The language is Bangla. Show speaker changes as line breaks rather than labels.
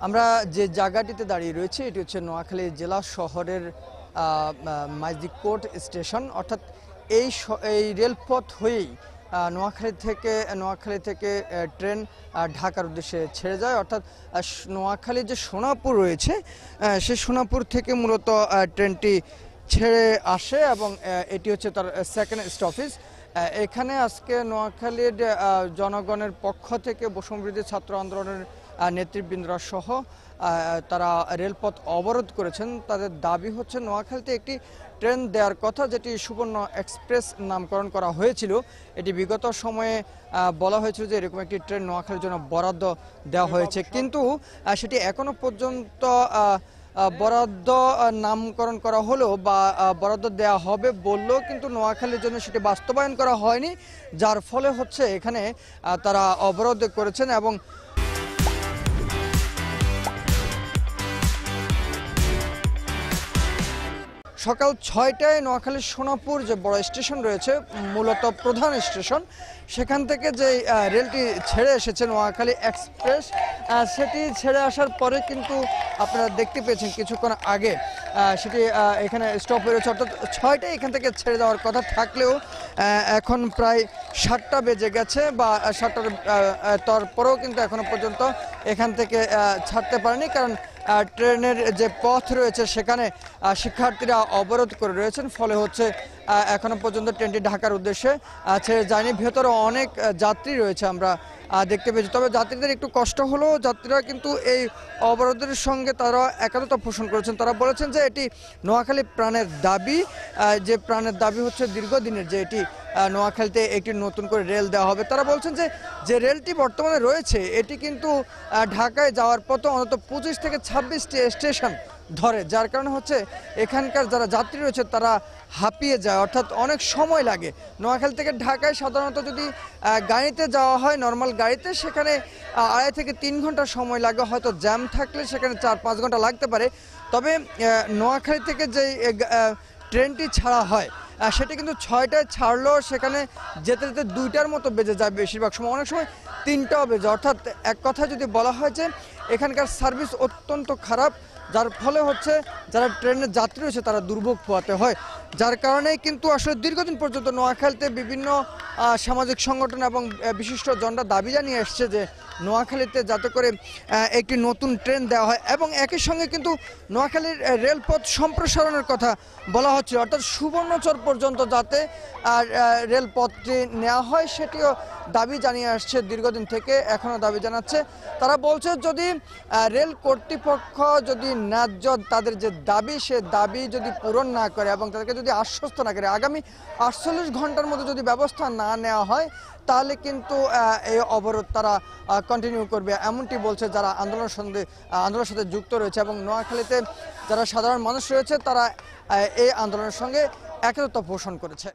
আমরা যে জায়গাটিতে দাঁড়িয়ে রয়েছি এটি হচ্ছে নোয়াখালী জেলা শহরের মাইজদিকোট স্টেশন। অর্থাৎ এই রেলপথ হয়েই নোয়াখালী থেকে ট্রেন ঢাকার উদ্দেশ্যে ছেড়ে যায়। অর্থাৎ নোয়াখালী যে সোনাপুর রয়েছে সেই সোনাপুর থেকে মূলত ট্রেনটি ছেড়ে আসে এবং এটি হচ্ছে তার সেকেন্ড স্টপেজ। এখানে আজকে নোয়াখালীর জনগণের পক্ষ থেকে বৈষম্যবিরোধী ছাত্র আন্দোলনের নেতৃবৃন্দরা সহ তারা রেলপথ অবরোধ করেছেন। তাদের দাবি হচ্ছে নোয়াখালীতে একটি ট্রেন দেওয়ার কথা, যেটি সুবর্ণ এক্সপ্রেস নামকরণ করা হয়েছিল। এটি বিগত সময়ে বলা হয়েছিল যে এরকম একটি ট্রেন নোয়াখালীর জন্য বরাদ্দ দেওয়া হয়েছে, কিন্তু সেটি এখনো পর্যন্ত বরাদ্দ নামকরণ করা হলো বা বরাদ্দ দেওয়া হবে বললেও কিন্তু নোয়াখালীর জন্য সেটি বাস্তবায়ন করা হয়নি, যার ফলে হচ্ছে এখানে তারা অবরোধ করেছেন। এবং সকাল 6টায় নোয়াখালীর সোনাপুর যে বড় স্টেশন রয়েছে, মূলত প্রধান স্টেশন, সেখান থেকে যে রেলটি ছেড়ে এসেছে নোয়াখালী এক্সপ্রেস, সেটি ছেড়ে আসার পরে কিন্তু আপনারা দেখতে পেয়েছেন কিছুক্ষণ আগে সেটি এখানে স্টপ হয়ে রয়েছে। অর্থাৎ 6টায় এখান থেকে ছেড়ে দেওয়ার কথা থাকলেও এখন প্রায় 7টা বেজে গেছে বা 7টার তারপরেও কিন্তু এখনো পর্যন্ত এখান থেকে ছাড়তে পারেনি, কারণ ট্রেনের যে পথ রয়েছে সেখানে শিক্ষার্থীরা অবরোধ করে রয়েছেন। ফলে হচ্ছে এখনো পর্যন্ত ট্রেনটি ঢাকার উদ্দেশ্যে ছেড়ে যায়নি। ভেতরে অনেক যাত্রী রয়েছে আমরা দেখতে পেয়েছি, তবে যাত্রীদের একটু কষ্ট হলেও যাত্রীরা কিন্তু এই অবরোধের সঙ্গে তারা একাত্মতা পোষণ করেছেন। তারা বলেছেন যে এটি নোয়াখালী প্রাণের দাবি, যে প্রাণের দাবি হচ্ছে দীর্ঘদিনের, যে এটি নোয়াখালীতে একটি নতুন করে রেল দেওয়া হবে। তারা বলছেন যে রেলটি বর্তমানে রয়েছে এটি কিন্তু ঢাকায় যাওয়ার পথে অন্তত 25 থেকে 26টি স্টেশন ধরে, যার কারণে হচ্ছে এখানকার যারা যাত্রী রয়েছে তারা হাঁপিয়ে যায়, অর্থাৎ অনেক সময় লাগে। নোয়াখালী থেকে ঢাকায় সাধারণত যদি গাড়িতে যাওয়া হয়, নর্মাল গাড়িতে, সেখানে 2.5 থেকে 3 ঘন্টা সময় লাগে, হয়তো জ্যাম থাকলে সেখানে 4-5 ঘন্টা লাগতে পারে। তবে নোয়াখালী থেকে যে ট্রেনটি ছাড়া হয় সেটা কিন্তু 6টায় ছাড়লেও সেখানে যেতে যেতে 2টার মতো বেজে যায়, বেশিরভাগ সময়, অনেক সময় 3টাও বেজে। অর্থাৎ এক কথায় যদি বলা হয় যে এখানকার সার্ভিস অত্যন্ত খারাপ, যার ফলে হচ্ছে যারা ট্রেনের যাত্রী রয়েছে তারা দুর্ভোগ পোহাতে হয়। যার কারণেই কিন্তু আসলে দীর্ঘদিন পর্যন্ত নোয়াখালীতে বিভিন্ন সামাজিক সংগঠন এবং বিশিষ্ট জনরা দাবি জানিয়ে আসছে যে নোয়াখালীতে যাতে করে একটি নতুন ট্রেন দেওয়া হয়, এবং একই সঙ্গে কিন্তু নোয়াখালীর রেলপথ সম্প্রসারণের কথা বলা হচ্ছে। অর্থাৎ সুবর্ণচর পর্যন্ত যাতে রেলপথটি নেওয়া হয় সেটিও দাবি জানিয়ে আসছে দীর্ঘদিন থেকে, এখনও দাবি জানাচ্ছে। তারা বলছে যদি রেল কর্তৃপক্ষ যদি ন্যায্য তাদের যে দাবি সে দাবি যদি পূরণ না করে এবং তাদেরকে যদি আশ্বস্ত না করে আগামী 48 ঘন্টার মধ্যে যদি ব্যবস্থা না নেওয়া হয়, তাহলে কিন্তু এই অবরোধ তারা কন্টিনিউ করবে, এমনটি বলছে যারা আন্দোলনের সাথে যুক্ত রয়েছে। এবং নোয়াখালীতে যারা সাধারণ মানুষ রয়েছে তারা এই আন্দোলনের সঙ্গে একতা পোষণ করেছে।